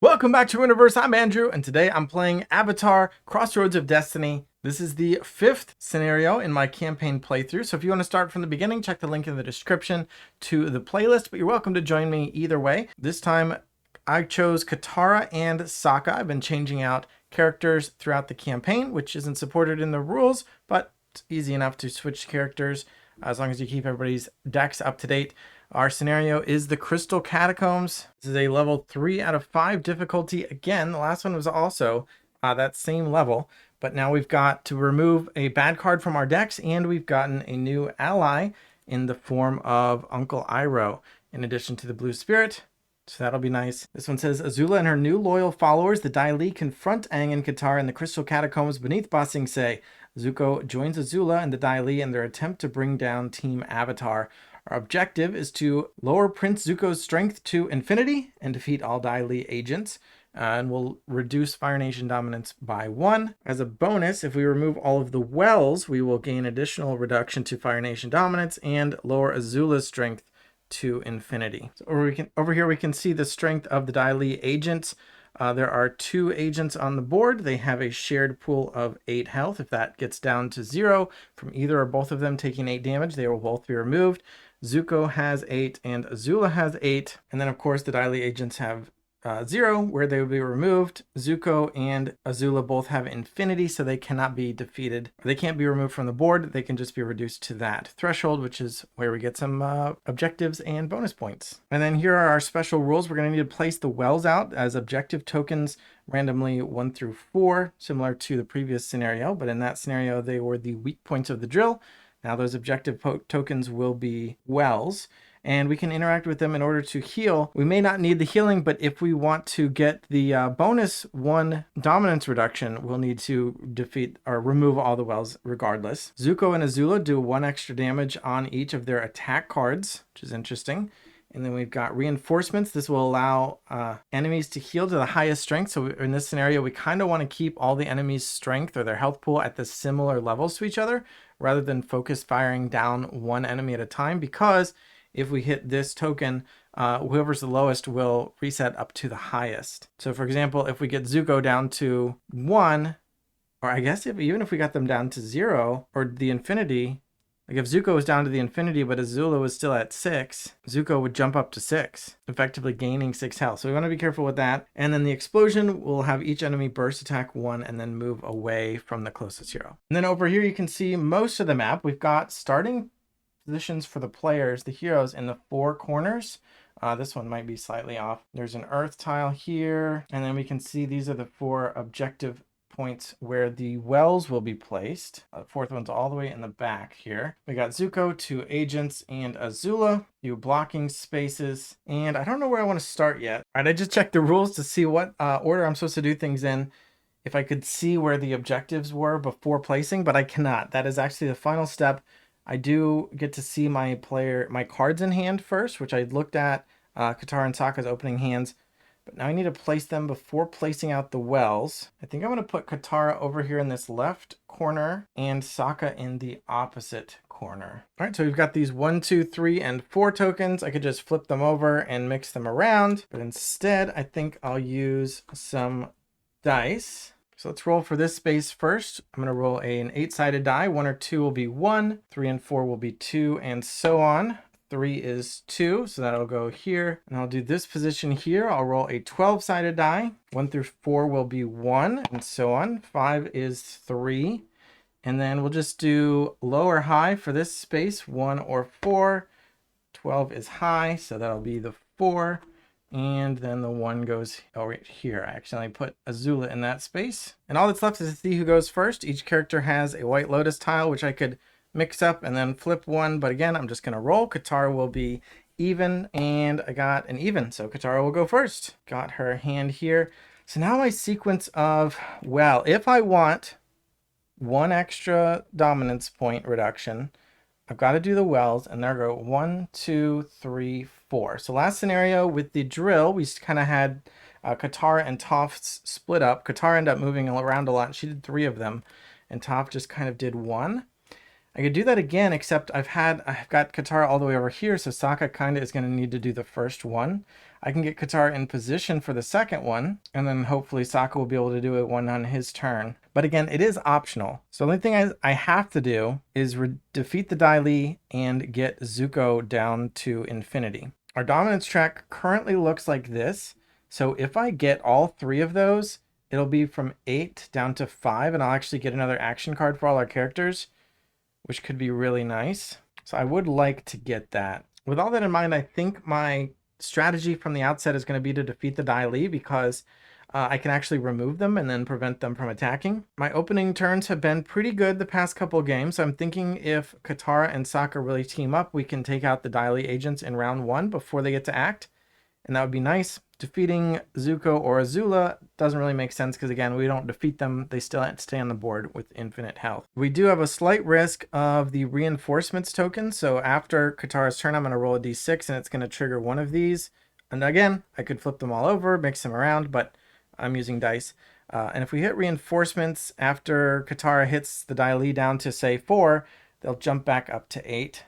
Welcome back to Universe. I'm Andrew, and today I'm playing Avatar: Crossroads of Destiny. This is the 5th scenario in my campaign playthrough, so if you want to start from the beginning, check the link in the description to the playlist, but you're welcome to join me either way. This time, I chose Katara and Sokka. I've been changing out characters throughout the campaign, which isn't supported in the rules, but it's easy enough to switch characters as long as you keep everybody's decks up to date. Our scenario is the Crystal Catacombs. This is a level 3 out of 5 difficulty. Again, the last one was also that same level, but now we've got to remove a bad card from our decks, and we've gotten a new ally in the form of Uncle Iroh, in addition to the Blue Spirit. So that'll be nice. This one says, Azula and her new loyal followers, the Dai Li, confront Aang and Katara in the Crystal Catacombs beneath Ba Sing Se. Zuko joins Azula and the Dai Li in their attempt to bring down Team Avatar. Our objective is to lower Prince Zuko's strength to infinity and defeat all Dai Li agents. And we'll reduce Fire Nation dominance by 1. As a bonus, if we remove all of the wells, we will gain additional reduction to Fire Nation dominance and lower Azula's strength to infinity. So over here we can see the strength of the Dai Li agents. There are 2 agents on the board. They have a shared pool of 8 health. If that gets down to 0 from either or both of them taking 8 damage, they will both be removed. Zuko has 8 and Azula has 8. And then of course the Dai Li agents have 0, where they will be removed. Zuko and Azula both have infinity, so they cannot be defeated. They can't be removed from the board. They can just be reduced to that threshold, which is where we get some objectives and bonus points. And then here are our special rules. We're going to need to place the wells out as objective tokens randomly 1 through 4, similar to the previous scenario. But in that scenario, they were the weak points of the drill. Now those objective tokens will be wells, and we can interact with them in order to heal. We may not need the healing, but if we want to get the bonus 1 dominance reduction, we'll need to defeat or remove all the wells regardless. Zuko and Azula do 1 extra damage on each of their attack cards, which is interesting. And then we've got reinforcements. This will allow enemies to heal to the highest strength. So in this scenario, we kind of want to keep all the enemies' strength or their health pool at the similar levels to each other, rather than focus firing down one enemy at a time, because if we hit this token, whoever's the lowest will reset up to the highest. So for example, if we get Zuko down to 1, or I guess even if we got them down to 0 or the infinity, like if Zuko was down to the infinity but Azula was still at 6, Zuko would jump up to 6, effectively gaining 6 health. So we want to be careful with that. And then the explosion will have each enemy burst attack 1 and then move away from the closest hero. And then over here you can see most of the map. We've got starting positions for the players, the heroes, in the 4 corners. This one might be slightly off. There's an earth tile here, and then we can see these are the 4 objective points where the wells will be placed. The 4th one's all the way in the back here. We got Zuko, 2 agents, and Azula, few blocking spaces, and I don't know where I want to start yet. All right, I just checked the rules to see what order I'm supposed to do things in, if I could see where the objectives were before placing, but I cannot. That is actually the final step. I do get to see my cards in hand first, which I looked at Katara and Sokka's opening hands, but now I need to place them before placing out the wells. I think I'm going to put Katara over here in this left corner and Sokka in the opposite corner. All right, so we've got these 1, 2, 3, and 4 tokens. I could just flip them over and mix them around, but instead I think I'll use some dice. So let's roll for this space first. I'm going to roll an 8-sided die. 1 or 2 will be 1, 3 and 4 will be 2, and so on. 3 is 2, so that'll go here. And I'll do this position here. I'll roll a 12-sided die. 1 through 4 will be 1, and so on. 5 is 3. And then we'll just do low or high for this space, 1 or 4. 12 is high, so that'll be the 4. And then the 1 goes right here. I accidentally put Azula in that space. And all that's left is to see who goes first. Each character has a White Lotus tile, which I could mix up and then flip 1. But again, I'm just going to roll. Katara will be even, and I got an even. So Katara will go first. Got her hand here. So now my sequence of, well, if I want 1 extra dominance point reduction, I've got to do the wells, and there go 1, 2, 3, 4. So last scenario with the drill, we kind of had Katara and Toph's split up. Katara ended up moving around a lot, and she did 3 of them, and Toph just kind of did 1. I could do that again, except I've got Katara all the way over here, so Sokka kind of is going to need to do the first one. I can get Katara in position for the second one, and then hopefully Sokka will be able to do it one on his turn. But again, it is optional. So the only thing I have to do is defeat the Dai Li and get Zuko down to infinity. Our dominance track currently looks like this. So if I get all 3 of those, it'll be from 8 down to 5, and I'll actually get another action card for all our characters, which could be really nice. So I would like to get that. With all that in mind, I think my strategy from the outset is going to be to defeat the Dai Li, because I can actually remove them and then prevent them from attacking. My opening turns have been pretty good the past couple of games. So I'm thinking if Katara and Sokka really team up, we can take out the Dai Li agents in round 1 before they get to act. And that would be nice. Defeating Zuko or Azula doesn't really make sense because, again, we don't defeat them. They still stay on the board with infinite health. We do have a slight risk of the reinforcements token. So after Katara's turn, I'm going to roll a d6 and it's going to trigger one of these. And again, I could flip them all over, mix them around, but I'm using dice. And if we hit reinforcements after Katara hits the Dai Li down to, say, 4, they'll jump back up to 8.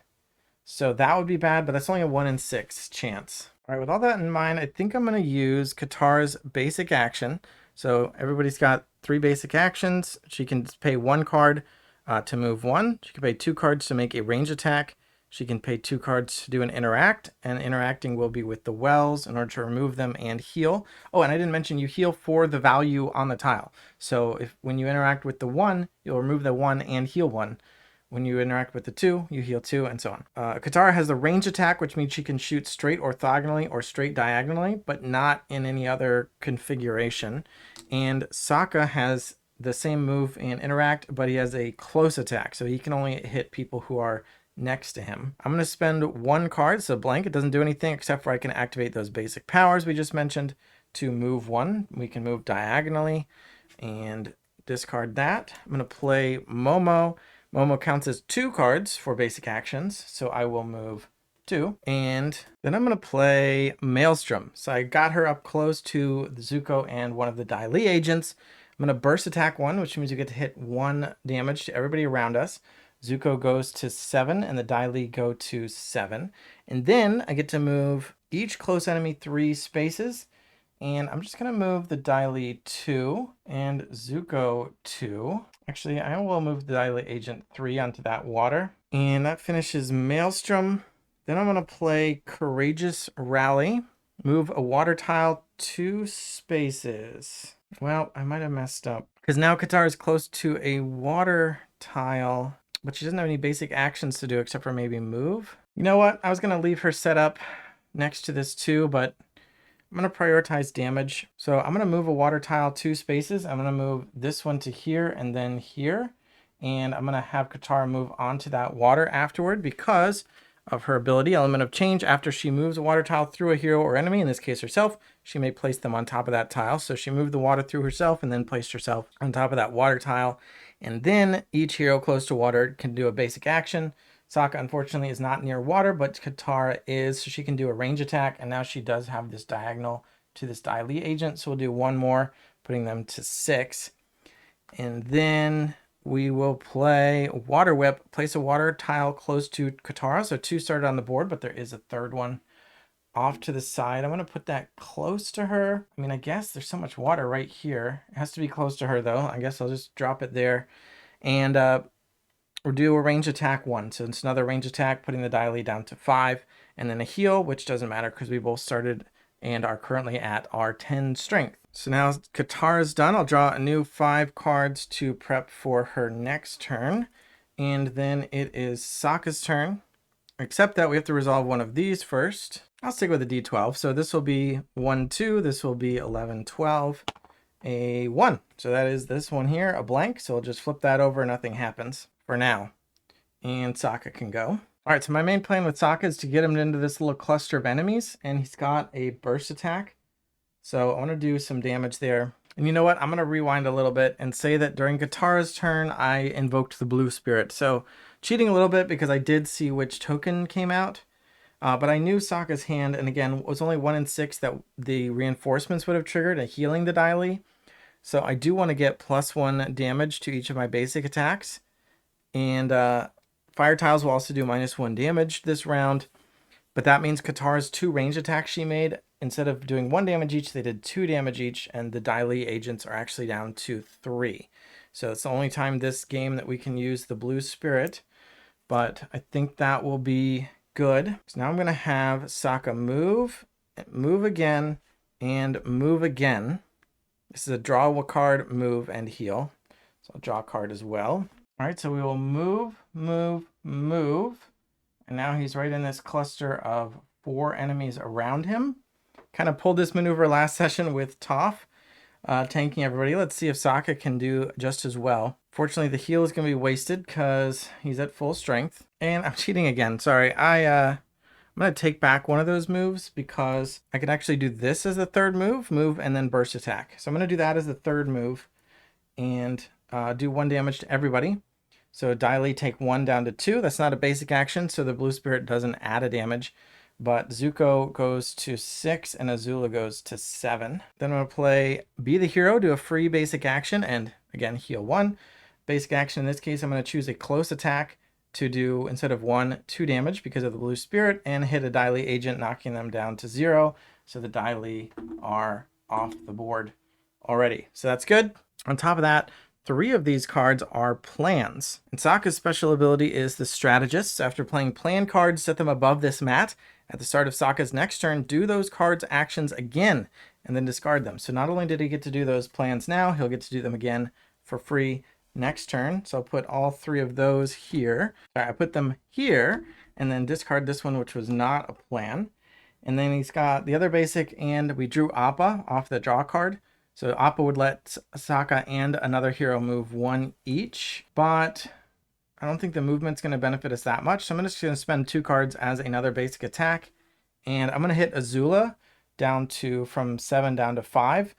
So that would be bad, but that's only a 1 in 6 chance. All right, with all that in mind, I think I'm going to use Katara's basic action. So everybody's got 3 basic actions. She can pay 1 card to move 1. She can pay 2 cards to make a range attack. She can pay 2 cards to do an interact, and interacting will be with the wells in order to remove them and heal. Oh, and I didn't mention you heal for the value on the tile. So when you interact with the 1, you'll remove the 1 and heal 1. When you interact with the 2, you heal 2, and so on. Katara has the range attack, which means she can shoot straight orthogonally or straight diagonally, but not in any other configuration. And Sokka has the same move and interact, but he has a close attack, so he can only hit people who are next to him. I'm going to spend 1 card, so blank. It doesn't do anything except for I can activate those basic powers we just mentioned to move 1. We can move diagonally and discard that. I'm going to play Momo. Momo counts as 2 cards for basic actions, so I will move 2. And then I'm going to play Maelstrom. So I got her up close to Zuko and one of the Dai Li agents. I'm going to burst attack 1, which means you get to hit 1 damage to everybody around us. Zuko goes to 7, and the Dai Li go to 7. And then I get to move each close enemy 3 spaces. And I'm just going to move the Dai Li 2 and Zuko 2. Actually, I will move the Dai Li agent 3 onto that water. And that finishes Maelstrom. Then I'm going to play Courageous Rally. Move a water tile 2 spaces. Well, I might have messed up, because now Katara is close to a water tile, but she doesn't have any basic actions to do except for maybe move. You know what? I was going to leave her set up next to this too, but I'm going to prioritize damage. So I'm going to move a water tile 2 spaces. I'm going to move this one to here and then here. And I'm going to have Katara move onto that water afterward because of her ability, Element of Change. After she moves a water tile through a hero or enemy, in this case herself, she may place them on top of that tile. So she moved the water through herself and then placed herself on top of that water tile. And then each hero close to water can do a basic action. Sokka, unfortunately, is not near water, but Katara is, so she can do a range attack. And now she does have this diagonal to this Dai Li agent. So we'll do 1 more, putting them to 6. And then we will play Water Whip, place a water tile close to Katara. So 2 started on the board, but there is a 3rd one off to the side. I'm going to put that close to her. I mean, I guess there's so much water right here. It has to be close to her, though. I guess I'll just drop it there. And we'll do a range attack 1. So it's another range attack, putting the Dai Li down to 5. And then a heal, which doesn't matter because we both started and are currently at our 10 strength. So now Katara's done. I'll draw a new 5 cards to prep for her next turn. And then it is Sokka's turn. Except that we have to resolve one of these first. I'll stick with a D12. So this will be 1, 2. This will be 11, 12. A 1. So that is this one here, a blank. So I'll just flip that over. Nothing happens for now. And Sokka can go. All right, so my main plan with Sokka is to get him into this little cluster of enemies. And he's got a burst attack. So I want to do some damage there. And you know what? I'm going to rewind a little bit and say that during Katara's turn, I invoked the blue spirit. So cheating a little bit because I did see which token came out. But I knew Sokka's hand, and again, it was only 1 in 6 that the reinforcements would have triggered, a healing the Dai Li. So I do want to get +1 damage to each of my basic attacks. And fire tiles will also do -1 damage this round. But that means Katara's 2 range attacks she made instead of doing 1 damage each, they did 2 damage each, and the Dai Li agents are actually down to 3. So it's the only time this game that we can use the blue spirit, but I think that will be good. So now I'm going to have Sokka move, move again, and move again. This is a draw a card, move, and heal. So I'll draw a card as well. All right, so we will move, move, move. And now he's right in this cluster of 4 enemies around him. Kind of pulled this maneuver last session with Toph, tanking everybody. Let's see if Sokka can do just as well. Fortunately, the heal is going to be wasted because he's at full strength. And I'm cheating again. Sorry. I'm going to take back one of those moves because I could actually do this as the third move, and then burst attack. So I'm going to do that as the third move and do 1 damage to everybody. So Dai Li take 1 down to 2. That's not a basic action, so the blue spirit doesn't add a damage. But Zuko goes to 6 and Azula goes to 7. Then I'm going to play Be the Hero, do a free basic action, and again, heal 1. Basic action in this case, I'm going to choose a close attack to do, instead of 1, 2 damage because of the blue spirit, and hit a Dai Li agent, knocking them down to 0. So the Dai Li are off the board already. So that's good. On top of that, 3 of these cards are plans. And Sokka's special ability is the Strategist. After playing plan cards, set them above this mat. At the start of Sokka's next turn, do those cards' actions again, and then discard them. So not only did he get to do those plans now, he'll get to do them again for free next turn. So I'll put all 3 of those here. Sorry, I put them here, and then discard this one, which was not a plan. And then he's got the other basic, and we drew Appa off the draw card. So Appa would let Sokka and another hero move 1 each, but I don't think the movement's going to benefit us that much. So I'm just going to spend 2 cards as another basic attack, and I'm going to hit Azula down to from 7 down to 5.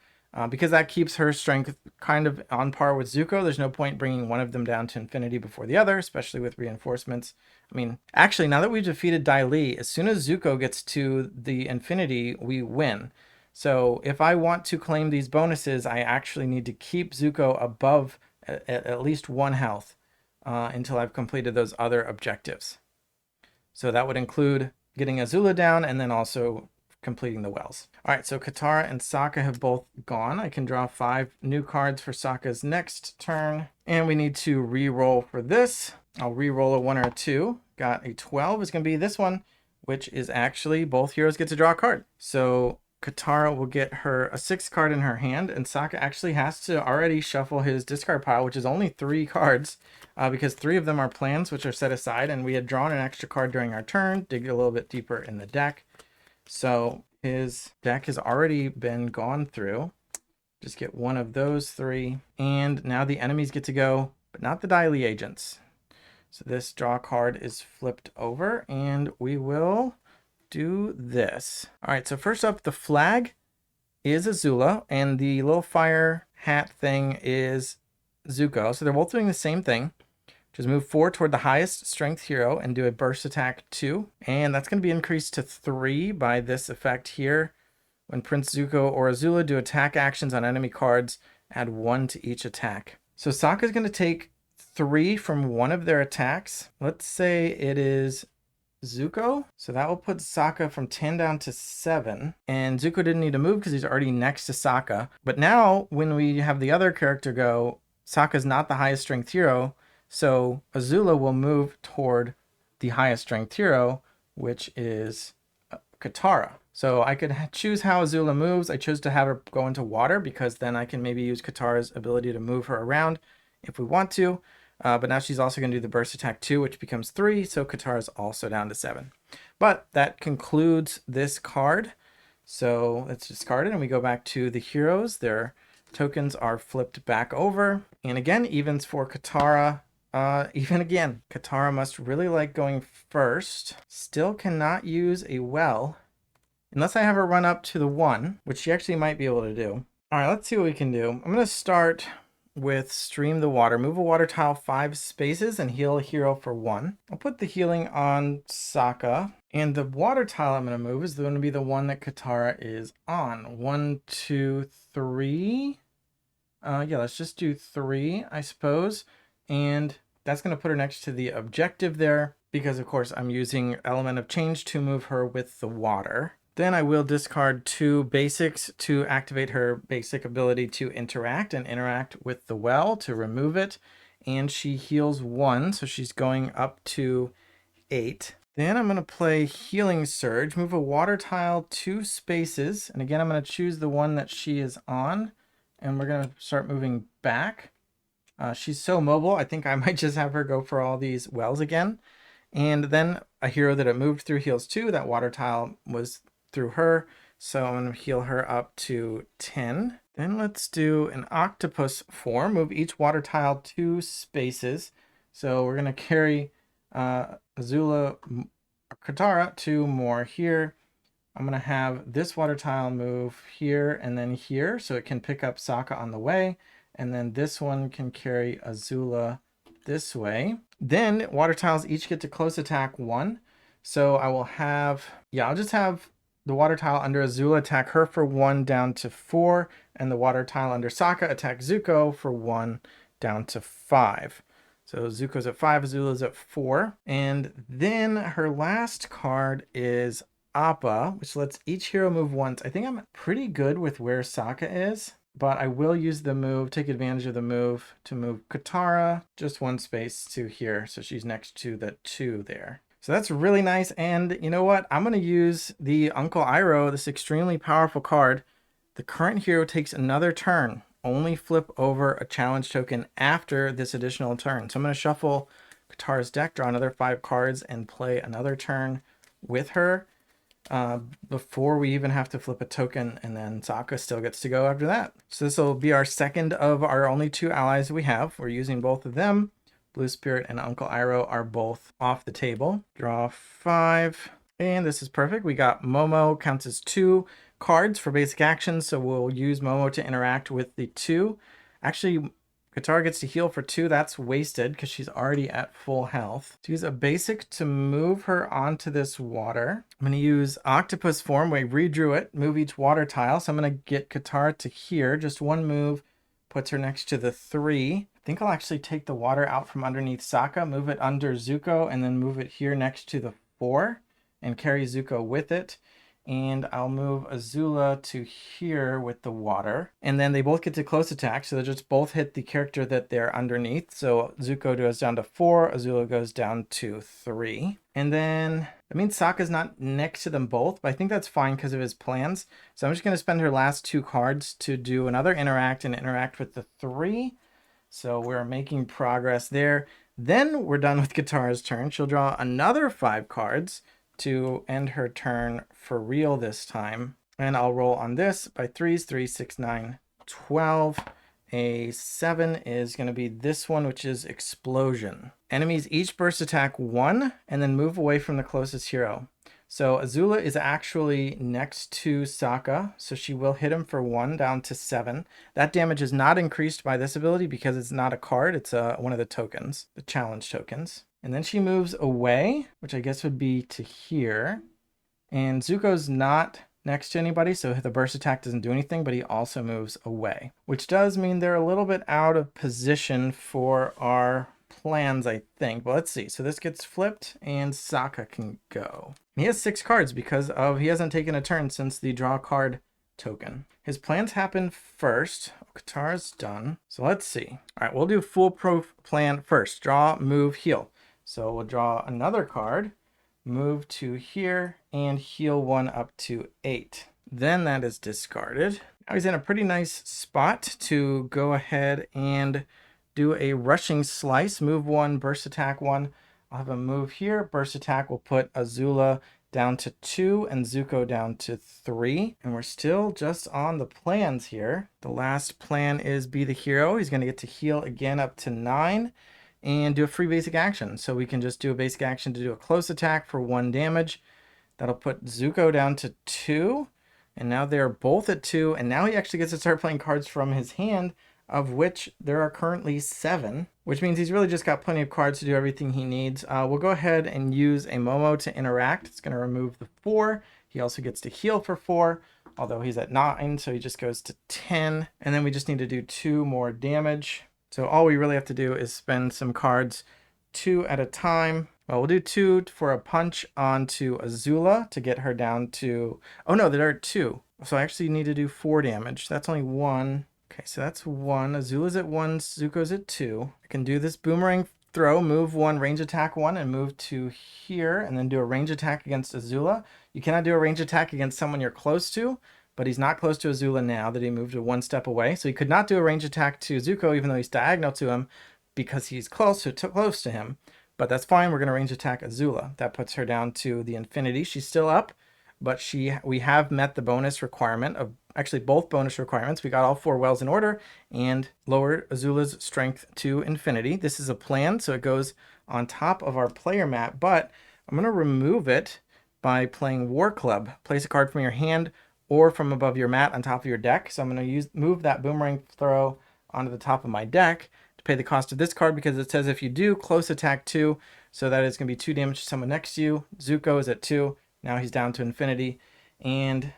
Because that keeps her strength kind of on par with Zuko. There's no point bringing one of them down to infinity before the other, especially with reinforcements. I mean, actually, now that we've defeated Dai Li, as soon as Zuko gets to the infinity, we win. So if I want to claim these bonuses, I actually need to keep Zuko above at least 1 health until I've completed those other objectives. So that would include getting Azula down and then also completing the wells. All right, so Katara and Sokka have both gone. I can draw 5 new cards for Sokka's next turn. And we need to re-roll for this. I'll re-roll a 1 or a 2. Got a 12 is going to be this one, which is actually both heroes get to draw a card. So Katara will get her a 6th card in her hand, and Sokka actually has to already shuffle his discard pile, which is only 3 cards, because 3 of them are plans, which are set aside, and we had drawn an extra card during our turn, dig a little bit deeper in the deck. So his deck has already been gone through. Just get 1 of those 3. And now the enemies get to go, but not the Dai Li agents. So this draw card is flipped over, and we will do this. All right, so first up, the flag is Azula, and the little fire hat thing is Zuko. So they're both doing the same thing. Just move 4 toward the highest strength hero and do a burst attack 2. And that's going to be increased to 3 by this effect here. When Prince Zuko or Azula do attack actions on enemy cards, add 1 to each attack. So Sokka's going to take 3 from one of their attacks. Let's say it is Zuko. So that will put Sokka from 10 down to 7. And Zuko didn't need to move because he's already next to Sokka. But now when we have the other character go, Sokka's not the highest strength hero. So Azula will move toward the highest strength hero, which is Katara. So I could choose how Azula moves. I chose to have her go into water because then I can maybe use Katara's ability to move her around if we want to. But now she's also going to do the burst attack 2, which becomes 3. So Katara's also down to 7. But that concludes this card. So let's discard it and we go back to the heroes. Their tokens are flipped back over. And again, evens for Katara. Even again, Katara must really like going first. Still cannot use a well unless I have her run up to the 1, which she actually might be able to do. All right, let's see what we can do. I'm going to start with Stream the Water. Move a water tile 5 spaces and heal a hero for 1. I'll put the healing on Sokka. And the water tile I'm going to move is going to be the one that Katara is on. 1, 2, 3. Yeah, let's just do 3, I suppose. And that's going to put her next to the objective there because, of course, I'm using Element of Change to move her with the water. Then I will discard 2 basics to activate her basic ability to interact and interact with the well to remove it. And she heals 1, so she's going up to 8. Then I'm going to play Healing Surge, move a water tile 2 spaces. And again, I'm going to choose the one that she is on. And we're going to start moving back. She's so mobile, I think I might just have her go for all these wells again. And then a hero that it moved through heals 2. That water tile was through her. So I'm going to heal her up to 10. Then let's do an octopus form. Move each water tile 2 spaces. So we're going to carry Azula Katara 2 more here. I'm going to have this water tile move here and then here so it can pick up Sokka on the way. And then this one can carry Azula this way. Then water tiles each get to close attack 1. So I will have, I'll just have the water tile under Azula attack her for 1 down to 4. And the water tile under Sokka attack Zuko for 1 down to 5. So Zuko's at 5, Azula's at 4. And then her last card is Appa, which lets each hero move once. I think I'm pretty good with where Sokka is, but I will use the move, take advantage of the move to move Katara just 1 space to here. So she's next to the 2 there. So that's really nice. And you know what? I'm going to use the Uncle Iroh, this extremely powerful card. The current hero takes another turn. Only flip over a challenge token after this additional turn. So I'm going to shuffle Katara's deck, draw another 5 cards, and play another turn with her before we even have to flip a token, and then Sokka still gets to go after that. So this will be our second of our only 2 allies we have. We're using both of them. Blue Spirit and Uncle Iroh are both off the table. Draw 5. And this is perfect. We got Momo, counts as 2 cards for basic actions, so we'll use Momo to interact with the 2. Actually, Katara gets to heal for 2. That's wasted because she's already at full health. To use a basic to move her onto this water, I'm going to use Octopus form. We redrew it, move each water tile. So I'm going to get Katara to here. Just 1 move puts her next to the 3. I think I'll actually take the water out from underneath Sokka, move it under Zuko, and then move it here next to the 4 and carry Zuko with it. And I'll move Azula to here with the water. And then they both get to close attack, so they just both hit the character that they're underneath. So Zuko goes down to 4, Azula goes down to 3. And then, that means Sokka's not next to them both, but I think that's fine because of his plans. So I'm just going to spend her last 2 cards to do another interact and interact with the 3. So we're making progress there. Then we're done with Katara's turn. She'll draw another 5 cards to end her turn for real this time. And I'll roll on this by 3s, 3, 6, 9, 12. A 7 is going to be this one, which is Explosion. Enemies each burst attack 1 and then move away from the closest hero. So Azula is actually next to Sokka, so she will hit him for 1 down to 7. That damage is not increased by this ability because it's not a card, it's one of the tokens, the challenge tokens. And then she moves away, which I guess would be to here. And Zuko's not next to anybody, so the burst attack doesn't do anything, but he also moves away, which does mean they're a little bit out of position for our plans, I think. But let's see. So this gets flipped and Sokka can go. He has 6 cards because he hasn't taken a turn since the draw card token. His plans happen first. Katara's done. So let's see. All right, we'll do foolproof plan first. Draw, move, heal. So we'll draw another card, move to here, and heal 1 up to 8. Then that is discarded. Now he's in a pretty nice spot to go ahead and do a rushing slice. Move 1, burst attack 1. I'll have a move here. Burst attack will put Azula down to 2 and Zuko down to 3. And we're still just on the plans here. The last plan is be the hero. He's going to get to heal again up to 9. And do a free basic action. So we can just do a basic action to do a close attack for 1 damage. That'll put Zuko down to 2. And now they're both at 2. And now he actually gets to start playing cards from his hand, of which there are currently 7. Which means he's really just got plenty of cards to do everything he needs. We'll go ahead and use a Momo to interact. It's going to remove the 4. He also gets to heal for 4. Although he's at 9, so he just goes to 10. And then we just need to do 2 more damage. So all we really have to do is spend some cards 2 at a time. Well, we'll do 2 for a punch onto Azula to get her down to... Oh no, there are 2. So I actually need to do 4 damage. That's only 1. Okay, so that's 1. Azula's at 1, Zuko's at 2. I can do this boomerang throw, move 1, range attack 1, and move to here, and then do a range attack against Azula. You cannot do a range attack against someone you're close to, but he's not close to Azula now that he moved 1 step away. So he could not do a range attack to Zuko, even though he's diagonal to him, because he's close to him. But that's fine. We're going to range attack Azula. That puts her down to the infinity. She's still up, but we have met the bonus requirement of, actually both bonus requirements. We got all 4 wells in order and lowered Azula's strength to infinity. This is a plan, so it goes on top of our player mat, but I'm going to remove it by playing War Club. Place a card from your hand or from above your mat on top of your deck. So I'm going to move that boomerang throw onto the top of my deck to pay the cost of this card, because it says if you do close attack 2, so that is going to be 2 damage to someone next to you. Zuko is at 2. Now he's down to infinity, and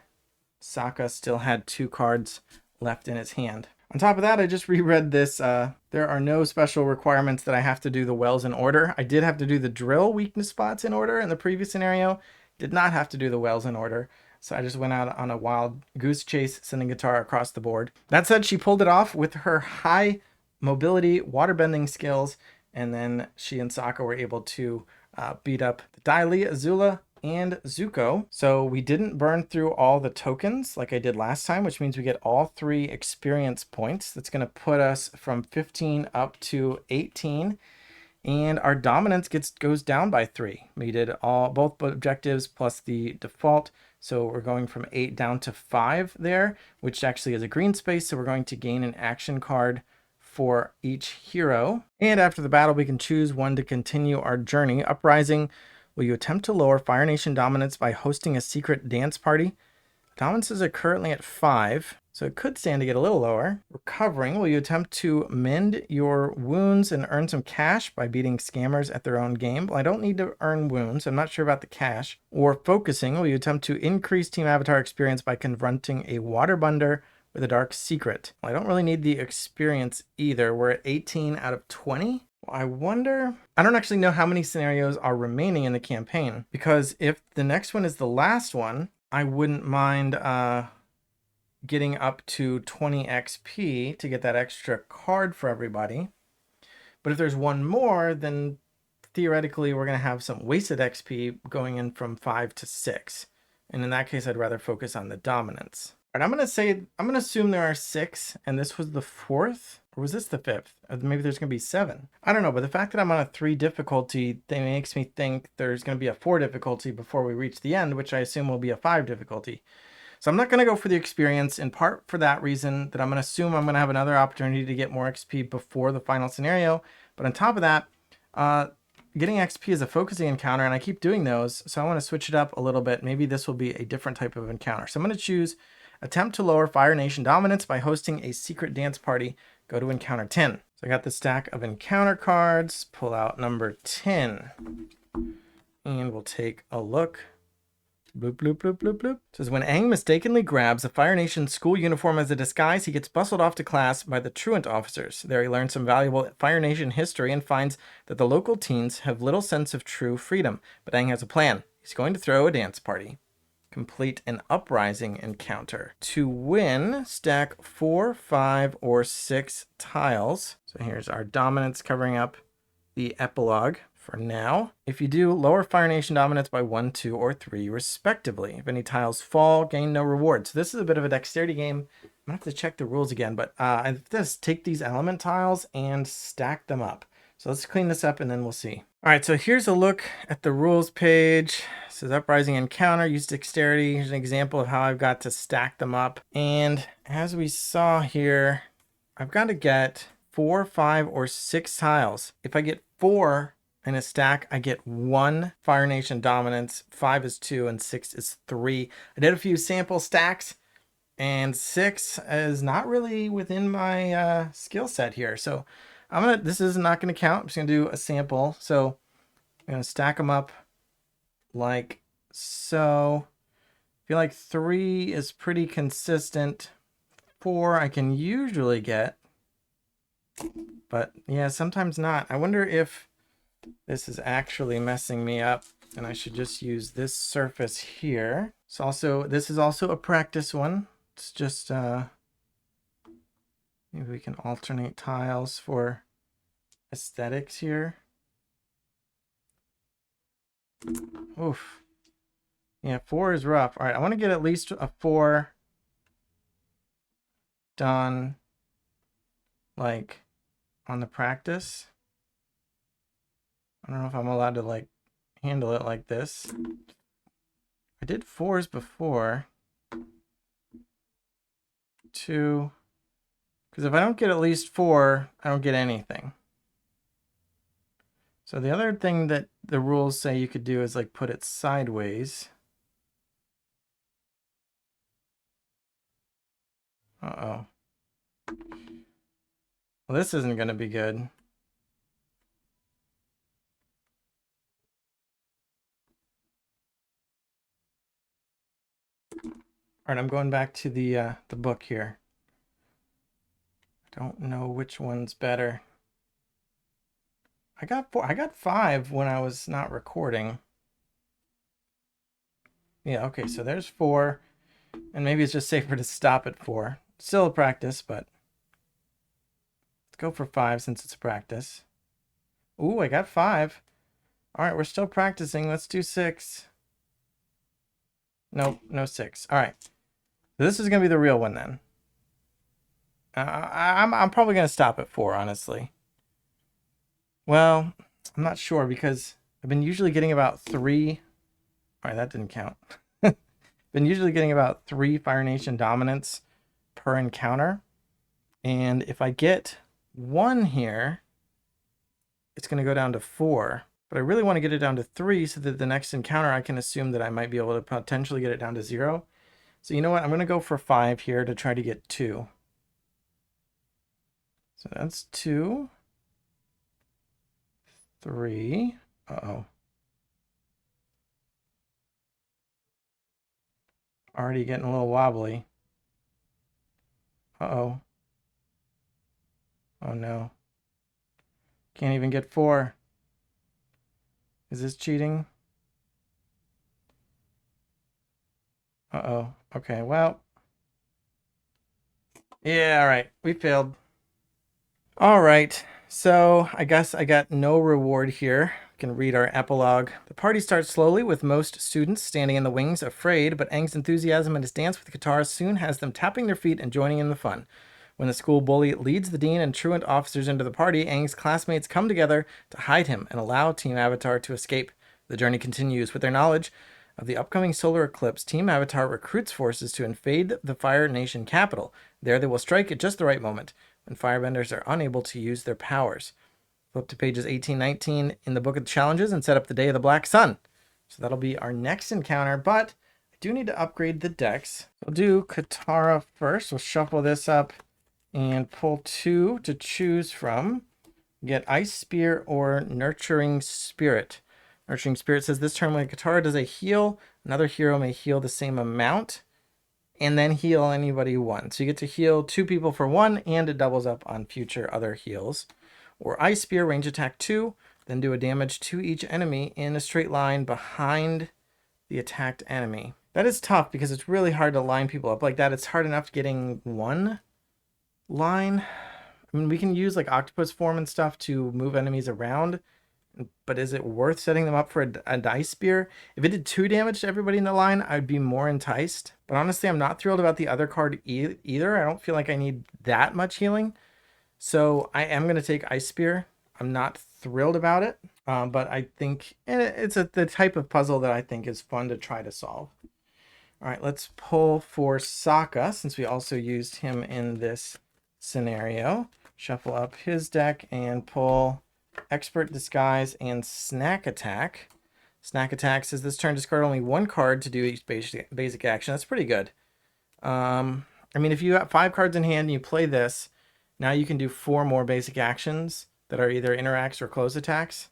Sokka still had 2 cards left in his hand. On top of that, I just reread this. There are no special requirements that I have to do the wells in order. I did have to do the drill weakness spots in order in the previous scenario. Did not have to do the wells in order. So I just went out on a wild goose chase, sending Guitar across the board. That said, she pulled it off with her high mobility waterbending skills, and then she and Sokka were able to beat up the Dai Li, Azula, and Zuko. So we didn't burn through all the tokens like I did last time, which means we get all 3 experience points. That's going to put us from 15 up to 18. And our dominance goes down by 3. We did both objectives plus the default. So we're going from 8 down to 5 there, which actually is a green space. So we're going to gain an action card for each hero. And after the battle, we can choose one to continue our journey. Uprising, will you attempt to lower Fire Nation dominance by hosting a secret dance party? Dominances are currently at 5, so it could stand to get a little lower. Recovering, will you attempt to mend your wounds and earn some cash by beating scammers at their own game? Well, I don't need to earn wounds. I'm not sure about the cash. Or focusing, will you attempt to increase Team Avatar experience by confronting a waterbender with a dark secret? Well, I don't really need the experience either. We're at 18 out of 20. I wonder, I don't actually know how many scenarios are remaining in the campaign, because if the next one is the last one, I wouldn't mind getting up to 20 XP to get that extra card for everybody. But if there's one more, then theoretically we're going to have some wasted XP going in from 5 to 6. And in that case, I'd rather focus on the dominance. All right, I'm going to assume there are 6, and this was the 4th. Or was this the 5th? Or maybe there's going to be 7. I don't know, but the fact that I'm on a 3 difficulty thing makes me think there's going to be a 4 difficulty before we reach the end, which I assume will be a 5 difficulty. So I'm not going to go for the experience, in part for that reason, that I'm going to assume I'm going to have another opportunity to get more XP before the final scenario. But on top of that, getting XP is a focusing encounter, and I keep doing those, so I want to switch it up a little bit. Maybe this will be a different type of encounter. So I'm going to choose attempt to lower Fire Nation dominance by hosting a secret dance party. Go to encounter 10. So I got the stack of encounter cards, pull out number 10, and we'll take a look. Bloop, bloop, bloop, bloop, bloop. It says, when Aang mistakenly grabs a Fire Nation school uniform as a disguise, he gets bustled off to class by the truant officers. There he learns some valuable Fire Nation history and finds that the local teens have little sense of true freedom. But Aang has a plan. He's going to throw a dance party. Complete an uprising encounter. To win, stack 4, 5, or 6 tiles. So here's our dominance covering up the epilogue for now. If you do, lower Fire Nation dominance by 1, 2, or 3 respectively. If any tiles fall, gain no reward. So this is a bit of a dexterity game. I'm gonna have to check the rules again, but I have to take these element tiles and stack them up. So let's clean this up and then we'll see. All right, so here's a look at the rules page. It says uprising encounter, use dexterity. Here's an example of how I've got to stack them up. And as we saw here, I've got to get 4, 5, or 6 tiles. If I get 4 in a stack, I get 1 Fire Nation dominance, 5 is 2, and 6 is 3. I did a few sample stacks, and 6 is not really within my skill set here. So this is not gonna count. I'm just gonna do a sample. So I'm gonna stack them up like so. I feel like 3 is pretty consistent. 4 I can usually get, but yeah, sometimes not. I wonder if This is actually messing me up, and I should just use this surface here. This is also a practice one. It's just maybe we can alternate tiles for aesthetics here. Oof. Yeah, 4 is rough. All right, I want to get at least a 4 done, like, on the practice. I don't know if I'm allowed to, like, handle it like this. I did 4s before. 2. Because if I don't get at least 4, I don't get anything. So the other thing that the rules say you could do is, like, put it sideways. Uh-oh. Well, this isn't going to be good. All right, I'm going back to the book here. I don't know which one's better. I got 4. I got 5 when I was not recording. Yeah, okay, so there's 4. And maybe it's just safer to stop at 4. Still a practice, but let's go for 5 since it's a practice. Ooh, I got 5. All right, we're still practicing. Let's do 6. Nope, no 6. All right. So this is going to be the real one then. I'm probably going to stop at 4, honestly. Well, I'm not sure because I've been usually getting about 3. All right, that didn't count. Been usually getting about 3 Fire Nation dominance per encounter. And if I get 1 here, it's going to go down to 4. But I really want to get it down to 3 so that the next encounter I can assume that I might be able to potentially get it down to 0. So you know what? I'm going to go for 5 here to try to get 2. So that's 2. 3. Uh-oh. Already getting a little wobbly. Uh-oh. Oh no. Can't even get 4. Is this cheating? Uh-oh. Okay, well. Yeah, all right. We failed. All right. So I guess I got no reward here. We can read our epilogue. The party starts slowly with most students standing in the wings, afraid, but Aang's enthusiasm and his dance with the guitar soon has them tapping their feet and joining in the fun. When the school bully leads the dean and truant officers into the party, Aang's classmates come together to hide him and allow Team Avatar to escape. The journey continues. With their knowledge of the upcoming solar eclipse, Team Avatar recruits forces to invade the Fire Nation capital. There they will strike at just the right moment, when firebenders are unable to use their powers. Flip to pages 18-19 in the Book of Challenges and set up the Day of the Black Sun. So that'll be our next encounter, but I do need to upgrade the decks. We'll do Katara first. We'll shuffle this up and pull 2 to choose from. Get Ice Spear or Nurturing Spirit. Nurturing Spirit says this turn when Katara does a heal, another hero may heal the same amount and then heal anybody 1. So you get to heal 2 people for 1, and it doubles up on future other heals. Or Ice Spear, range attack 2, then do a damage to each enemy in a straight line behind the attacked enemy. That is tough because it's really hard to line people up like that. It's hard enough getting 1 line. I mean, we can use like octopus form and stuff to move enemies around, but is it worth setting them up for a Ice Spear? If it did 2 damage to everybody in the line, I'd be more enticed. But honestly, I'm not thrilled about the other card either. I don't feel like I need that much healing. So I am going to take Ice Spear. I'm not thrilled about it, but I think it's the type of puzzle that I think is fun to try to solve. All right, let's pull for Sokka, since we also used him in this scenario. Shuffle up his deck and pull Expert Disguise and Snack Attack. Snack Attack says this turn discard only 1 card to do each basic action. That's pretty good. I mean, if you have 5 cards in hand and you play this, now you can do 4 more basic actions that are either interacts or close attacks.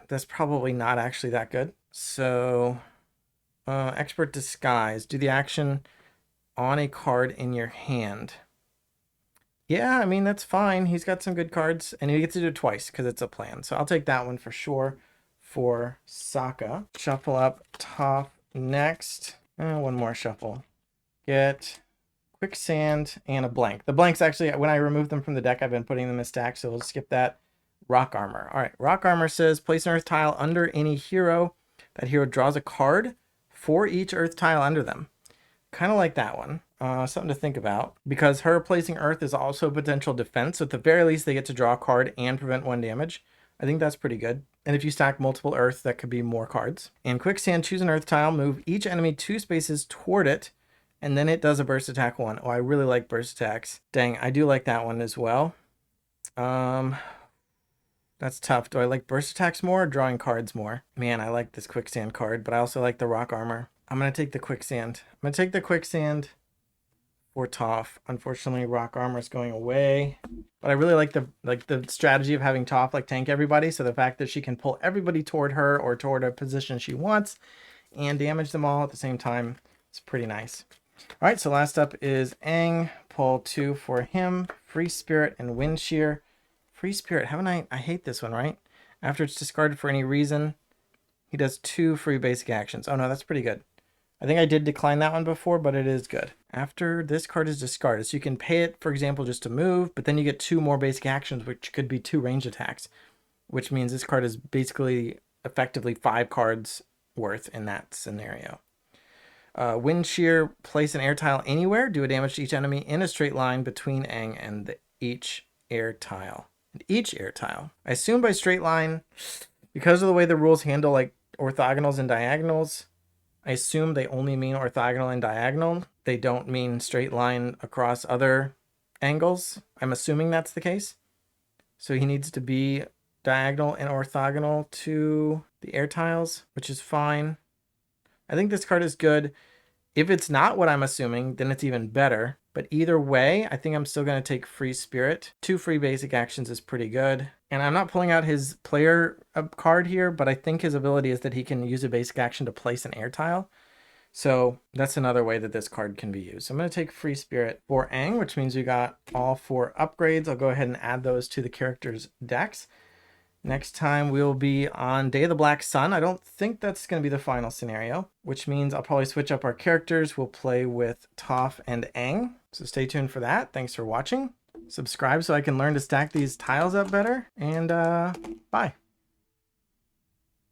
That's probably not actually that good. So, Expert Disguise. Do the action on a card in your hand. Yeah, I mean, that's fine. He's got some good cards, and he gets to do it twice because it's a plan. So I'll take that one for sure for Sokka. Shuffle up top next. One more shuffle. Get Quicksand and a blank. The blanks actually, when I remove them from the deck, I've been putting them in stack, so we'll skip that. Rock Armor. All right, Rock Armor says place an earth tile under any hero. That hero draws a card for each earth tile under them. Kind of like that one. Something to think about, because her placing earth is also potential defense. So at the very least, they get to draw a card and prevent 1 damage. I think that's pretty good. And if you stack multiple earth, that could be more cards. And Quicksand, choose an earth tile, move each enemy 2 spaces toward it, and then it does a burst attack 1. Oh, I really like burst attacks. Dang, I do like that one as well. That's tough. Do I like burst attacks more or drawing cards more? Man, I like this Quicksand card, but I also like the Rock Armor. I'm going to take the Quicksand. I'm going to take the Quicksand for Toph. Unfortunately, Rock Armor is going away. But I really like the strategy of having Toph like tank everybody. So the fact that she can pull everybody toward her or toward a position she wants and damage them all at the same time is pretty nice. All right, so last up is Aang. Pull 2 for him. Free Spirit and Wind Shear. Free Spirit, haven't I hate this one, right? After it's discarded for any reason, he does 2 free basic actions. Oh no, that's pretty good. I think I did decline that one before, but it is good. After this card is discarded, so you can pay it, for example, just to move, but then you get 2 more basic actions, which could be 2 range attacks, which means this card is basically effectively 5 cards worth in that scenario. Wind Shear, place an air tile anywhere, do a damage to each enemy in a straight line between Aang and each air tile. Each air tile. I assume by straight line, because of the way the rules handle like orthogonals and diagonals, I assume they only mean orthogonal and diagonal. They don't mean straight line across other angles. I'm assuming that's the case. So he needs to be diagonal and orthogonal to the air tiles, which is fine. I think this card is good. If it's not what I'm assuming, then it's even better. But either way, I think I'm still going to take Free Spirit. 2 free basic actions is pretty good. And I'm not pulling out his player card here, but I think his ability is that he can use a basic action to place an air tile. So that's another way that this card can be used. So I'm going to take Free Spirit for Aang, which means we got all 4 upgrades. I'll go ahead and add those to the characters' decks. Next time we'll be on Day of the Black Sun. I don't think that's going to be the final scenario, which means I'll probably switch up our characters. We'll play with Toph and Aang. So stay tuned for that. Thanks for watching. Subscribe so I can learn to stack these tiles up better. And bye.